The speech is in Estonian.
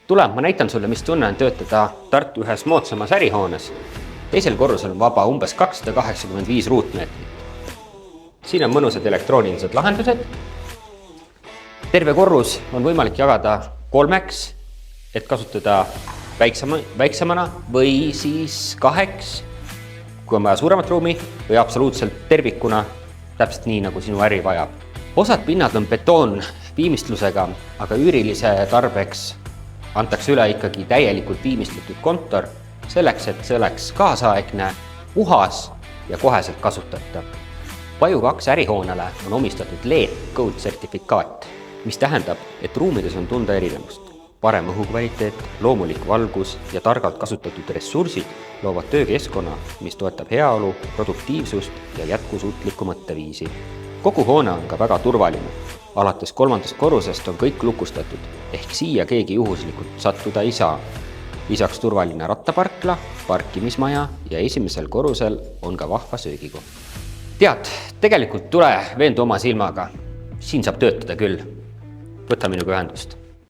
Tule, ma näitan sulle, mis tunne on töötada Tartu ühes moodsamas ärihoones. Teisel korrusel on vaba umbes 285 ruutmeetrit. Siin on mõnusad elektroonilised lahendused. Terve korrus on võimalik jagada 3, et kasutada väiksemana või siis 2, kui on vaja suuremat ruumi või absoluutselt tervikuna, täpselt nii, nagu sinu äri vajab. Osad pinnad on betoon viimistlusega, aga üürilise tarbeks antakse üle ikkagi täielikult viimistletud kontor, selleks, et see oleks kaasaegne, puhas ja koheselt kasutatav. Paju 2 ärihoonele on omistatud LEED Gold sertifikaat, mis tähendab, et ruumides on tunda erinevust. Parem õhukvaliteet, loomulik valgus ja targalt kasutatud ressursid loovad töökeskkonna, mis toetab heaolu, produktiivsust ja jätkusuutlikku mõtteviisi. Kogu hoone on ka väga turvaline. Alates 3. korrusest on kõik lukustatud, ehk siia keegi juhuslikult sattuda ei saa. Lisaks turvaline rattaparkla, parkimismaja ja 1. korrusel on ka vahva söögikoht. Tead, tegelikult tule veendu oma silmaga. Siin saab töötada küll. Võta minuga ühendust.